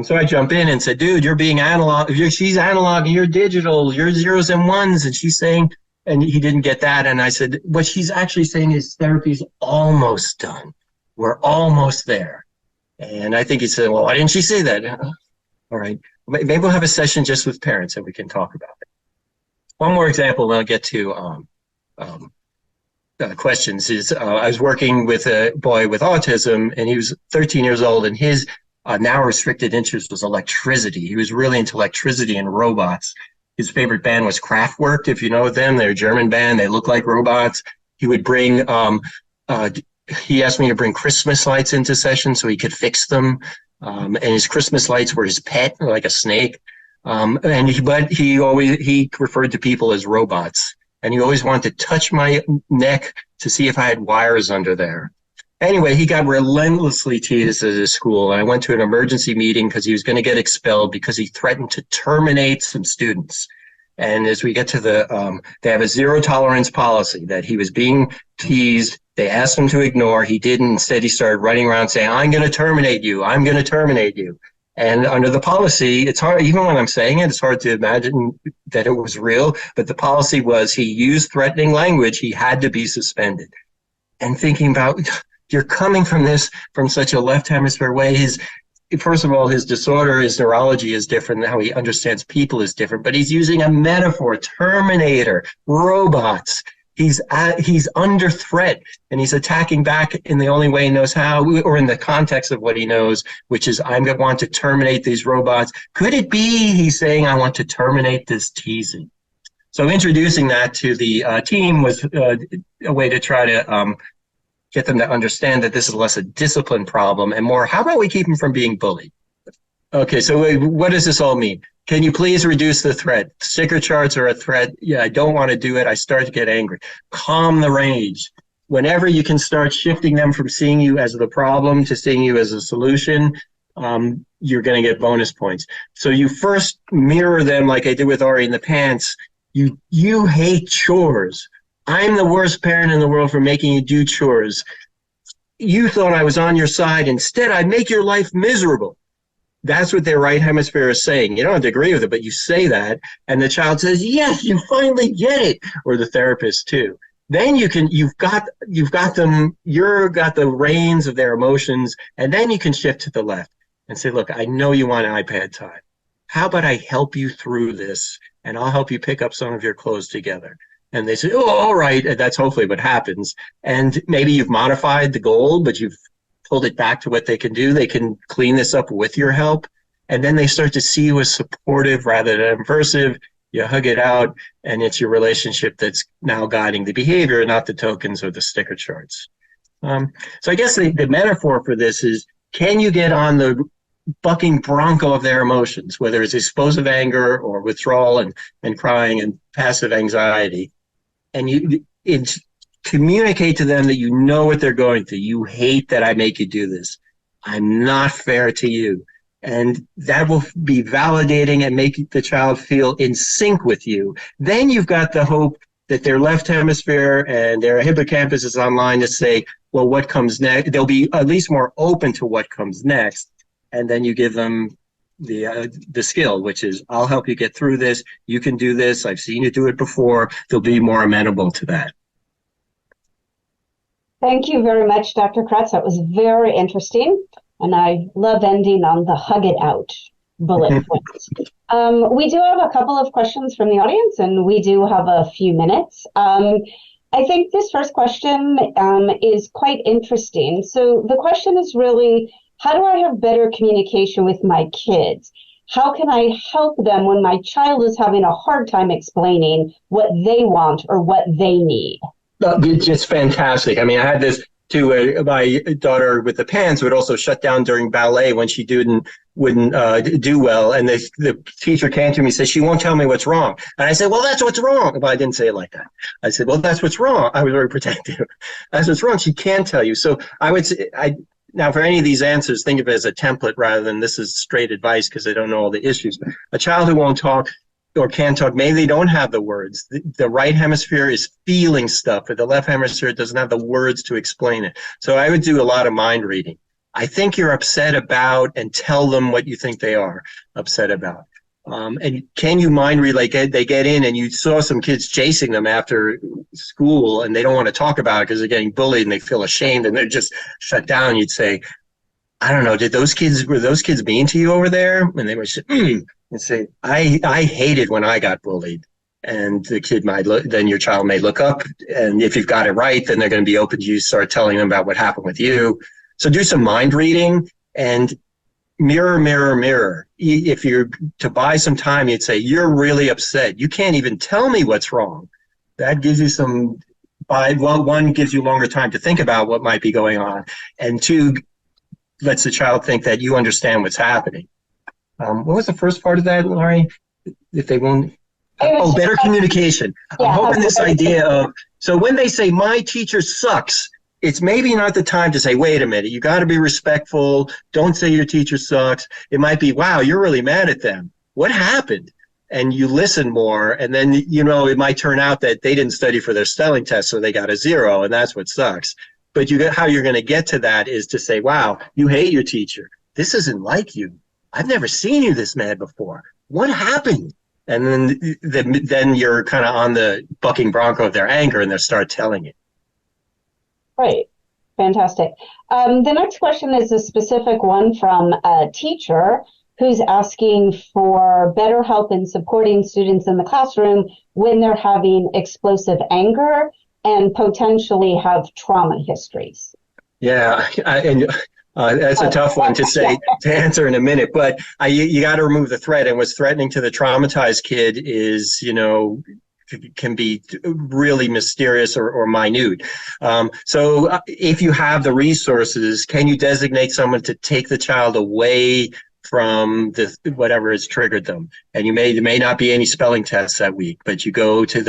So I jump in and said, "Dude, you're being analog. She's analog, and you're digital. You're zeros and ones." And she's saying, and he didn't get that. And I said, what she's actually saying is therapy's almost done. We're almost there. And I think he said, "Well, why didn't she say that?" All right. Maybe we'll have a session just with parents and we can talk about it. One more example, and I'll get to questions. I was working with a boy with autism, and he was 13 years old, and his now restricted interest was electricity. He was really into electricity and robots. His favorite band was Kraftwerk, if you know them. They're a German band. They look like robots. he would bring, he asked me to bring Christmas lights into session so he could fix them. And his Christmas lights were his pet, like a snake. But he referred to people as robots. And he always wanted to touch my neck to see if I had wires under there. Anyway, he got relentlessly teased at his school. I went to an emergency meeting because he was going to get expelled because he threatened to terminate some students. And as we get to they have a zero tolerance policy that he was being teased. They asked him to ignore. He didn't. Instead, he started running around saying, I'm going to terminate you. I'm going to terminate you. And under the policy, it's hard, even when I'm saying it, it's hard to imagine that it was real. But the policy was he used threatening language. He had to be suspended. And thinking about, you're coming from such a left hemisphere way. First of all, his disorder, his neurology is different. How he understands people is different. But he's using a metaphor, Terminator, robots. He's under threat, and he's attacking back in the only way he knows how, or in the context of what he knows, which is, I want to terminate these robots. Could it be he's saying, I want to terminate this teasing? So introducing that to the team was a way to try to get them to understand that this is less a discipline problem and more, how about we keep them from being bullied? Okay, so what does this all mean? Can you please reduce the threat? Sticker charts are a threat. Yeah, I don't want to do it. I start to get angry. Calm the rage. Whenever you can start shifting them from seeing you as the problem to seeing you as a solution, you're going to get bonus points. So you first mirror them like I did with Ari in the pants. You hate chores. I'm the worst parent in the world for making you do chores. You thought I was on your side. Instead, I make your life miserable. That's what their right hemisphere is saying. You don't have to agree with it, but you say that, and the child says, yes, you finally get it, or the therapist too. Then you've got the reins of their emotions, and then you can shift to the left and say, look, I know you want iPad time. How about I help you through this, and I'll help you pick up some of your clothes together. And they say, oh, all right, and that's hopefully what happens. And maybe you've modified the goal, but you've pulled it back to what they can do. They can clean this up with your help. And then they start to see you as supportive rather than aversive. You hug it out, and it's your relationship that's now guiding the behavior, not the tokens or the sticker charts. So I guess the metaphor for this is, can you get on the bucking bronco of their emotions, whether it's explosive anger or withdrawal and crying and passive anxiety, and communicate to them that you know what they're going through. You hate that I make you do this. I'm not fair to you. And that will be validating and make the child feel in sync with you. Then you've got the hope that their left hemisphere and their hippocampus is online to say, well, what comes next? They'll be at least more open to what comes next. And then you give them the skill, which is, I'll help you get through this. You can do this. I've seen you do it before. They'll be more amenable to that. Thank you very much, Dr. Kretz. That was very interesting. And I love ending on the hug it out bullet points. We do have a couple of questions from the audience, and we do have a few minutes. I think this first question is quite interesting. So the question is really, how do I have better communication with my kids? How can I help them when my child is having a hard time explaining what they want or what they need? It's just fantastic. I mean, I had this too. My daughter with the pants would also shut down during ballet when she wouldn't do well. And the teacher came to me and said, she won't tell me what's wrong. And I said, well, that's what's wrong. But I didn't say it like that. I said, well, that's what's wrong. I was very protective. That's what's wrong. She can't tell you. So I would say, now for any of these answers, think of it as a template rather than this is straight advice because they don't know all the issues. A child who won't talk or can't talk, maybe they don't have the words. The right hemisphere is feeling stuff, but the left hemisphere doesn't have the words to explain it. So I would do a lot of mind reading. I think you're upset about, and tell them what you think they are upset about. And can you mind read, like they get in and you saw some kids chasing them after school and they don't want to talk about it because they're getting bullied and they feel ashamed and they're just shut down. You'd say, I don't know, were those kids mean to you over there? And they would say, and say, I hated when I got bullied. And the kid then your child may look up, and if you've got it right, then they're going to be open to you, start telling them about what happened with you. So do some mind reading and mirror, mirror, mirror. If you're to buy some time, you'd say, you're really upset. You can't even tell me what's wrong. That gives you some one gives you longer time to think about what might be going on, and two lets the child think that you understand what's happening. What was the first part of that, Laurie? If they won't, better communication. Yeah, I'm hoping this idea of, so when they say my teacher sucks, it's maybe not the time to say, wait a minute, you got to be respectful. Don't say your teacher sucks. It might be, wow, you're really mad at them. What happened? And you listen more, and then, it might turn out that they didn't study for their spelling test, so they got a 0, and that's what sucks. But how you're going to get to that is to say, wow, you hate your teacher. This isn't like you. I've never seen you this mad before. What happened? And then you're kind of on the bucking bronco of their anger, and they'll start telling it. Right. Fantastic. The next question is a specific one from a teacher who's asking for better help in supporting students in the classroom when they're having explosive anger and potentially have trauma histories. Yeah, that's a tough one to answer in a minute, but you got to remove the threat. And what's threatening to the traumatized kid is, can be really mysterious or minute. So if you have the resources, can you designate someone to take the child away from whatever has triggered them? And there may not be any spelling tests that week, but you go to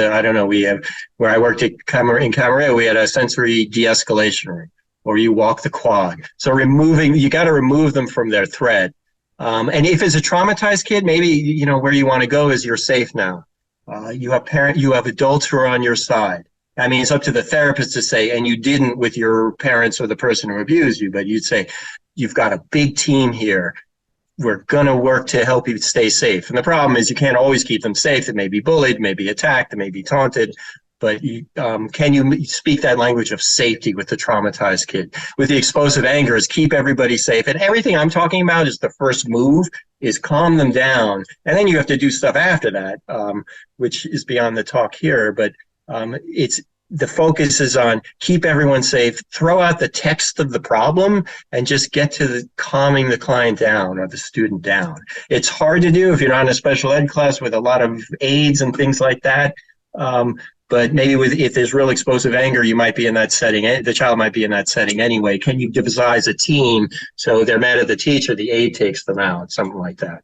where I worked in Camarillo, we had a sensory de-escalation room, or you walk the quad. So you got to remove them from their threat. And if it's a traumatized kid, maybe, where you want to go is you're safe now. You have adults who are on your side. I mean, it's up to the therapist to say, and you didn't with your parents or the person who abused you, but you'd say, you've got a big team here. We're going to work to help you stay safe. And the problem is you can't always keep them safe. They may be bullied, may be attacked, they may be taunted. But can you speak that language of safety with the traumatized kid? With the explosive anger is keep everybody safe. And everything I'm talking about is the first move, is calm them down. And then you have to do stuff after that, which is beyond the talk here. But the focus is on keep everyone safe, throw out the text of the problem, and just get to calming the client down or the student down. It's hard to do if you're not in a special ed class with a lot of aids and things like that. But maybe if there's real explosive anger, you might be in that setting. The child might be in that setting anyway. Can you devise a team so they're mad at the teacher, the aide takes them out, something like that?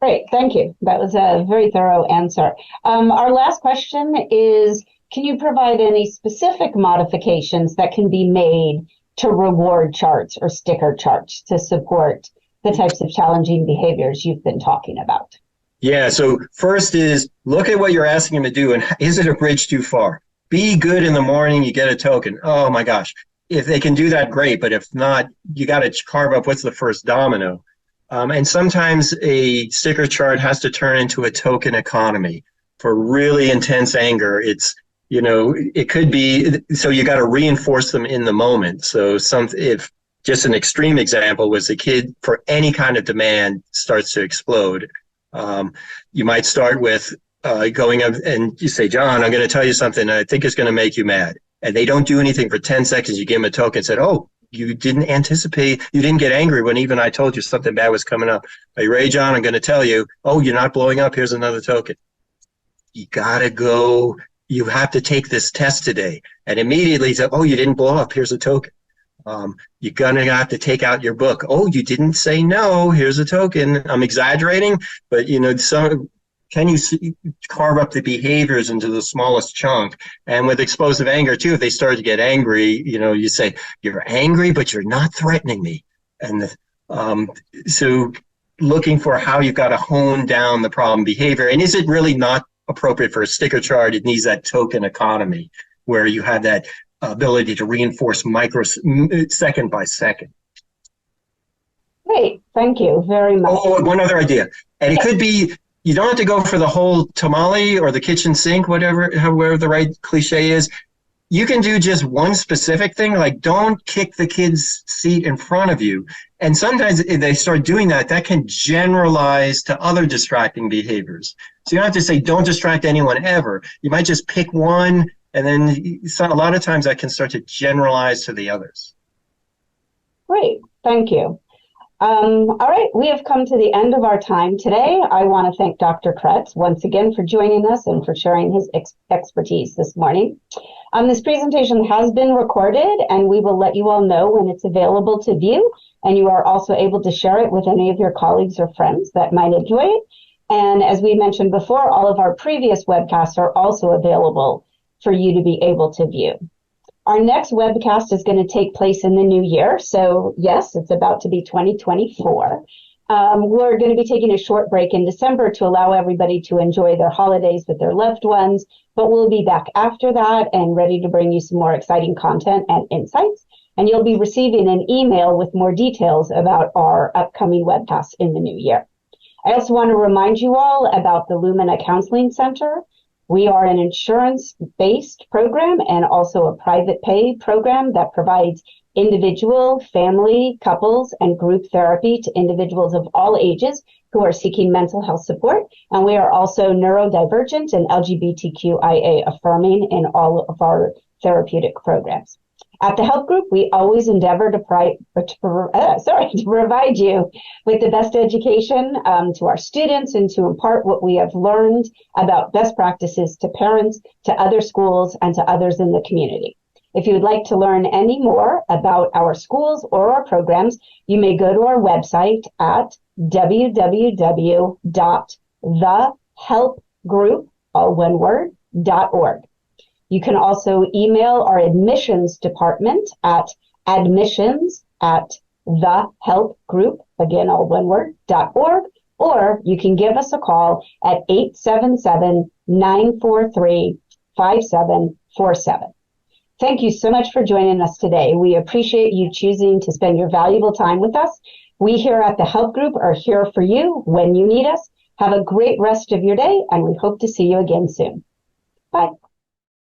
Great, thank you. That was a very thorough answer. Our last question is, can you provide any specific modifications that can be made to reward charts or sticker charts to support the types of challenging behaviors you've been talking about? Yeah, so first is look at what you're asking them to do, and is it a bridge too far? Be good in the morning, you get a token. Oh my gosh, if they can do that, great, but if not, you got to carve up what's the first domino. And sometimes a sticker chart has to turn into a token economy. For really intense anger, it could be, so you got to reinforce them in the moment. So if just an extreme example was a kid for any kind of demand starts to explode, you might start with going up and you say, John, I'm going to tell you something I think is going to make you mad. And they don't do anything for 10 seconds. You give them a token and said, oh, you didn't anticipate, you didn't get angry when even I told you something bad was coming up. Are you ready, John? I'm going to tell you, oh, you're not blowing up. Here's another token. You got to go. You have to take this test today. And immediately say, oh, you didn't blow up. Here's a token. You're going to have to take out your book. Oh, you didn't say no. Here's a token. I'm exaggerating, but can you carve up the behaviors into the smallest chunk? And with explosive anger too, if they start to get angry, you say, you're angry, but you're not threatening me. And so looking for how you've got to hone down the problem behavior. And is it really not appropriate for a sticker chart? It needs that token economy where you have that ability to reinforce second by second. Great, thank you very much. Oh, one other idea. And it could be, you don't have to go for the whole tamale or the kitchen sink, whatever the right cliche is. You can do just one specific thing, like don't kick the kid's seat in front of you. And sometimes if they start doing that, that can generalize to other distracting behaviors. So you don't have to say, don't distract anyone ever. You might just pick one, and then a lot of times that can start to generalize to the others. Great, thank you. All right, we have come to the end of our time today. I want to thank Dr. Kretz once again for joining us and for sharing his expertise this morning. This presentation has been recorded, and we will let you all know when it's available to view, and you are also able to share it with any of your colleagues or friends that might enjoy it. And as we mentioned before, all of our previous webcasts are also available for you to be able to view. Our next webcast is going to take place in the new year. So yes, it's about to be 2024. We're going to be taking a short break in December to allow everybody to enjoy their holidays with their loved ones, but we'll be back after that and ready to bring you some more exciting content and insights. And you'll be receiving an email with more details about our upcoming webcasts in the new year. I also want to remind you all about the Lumina Counseling Center. We are an insurance-based program and also a private pay program that provides individual, family, couples, and group therapy to individuals of all ages who are seeking mental health support. And we are also neurodivergent and LGBTQIA affirming in all of our therapeutic programs. At the Help Group, we always endeavor to provide you with the best education to our students and to impart what we have learned about best practices to parents, to other schools, and to others in the community. If you would like to learn any more about our schools or our programs, you may go to our website at www.thehelpgroup.org. You can also email our admissions department at admissions@thehelpgroup, again, all one word, .org, or you can give us a call at 877-943-5747. Thank you so much for joining us today. We appreciate you choosing to spend your valuable time with us. We here at the Help Group are here for you when you need us. Have a great rest of your day, and we hope to see you again soon. Bye.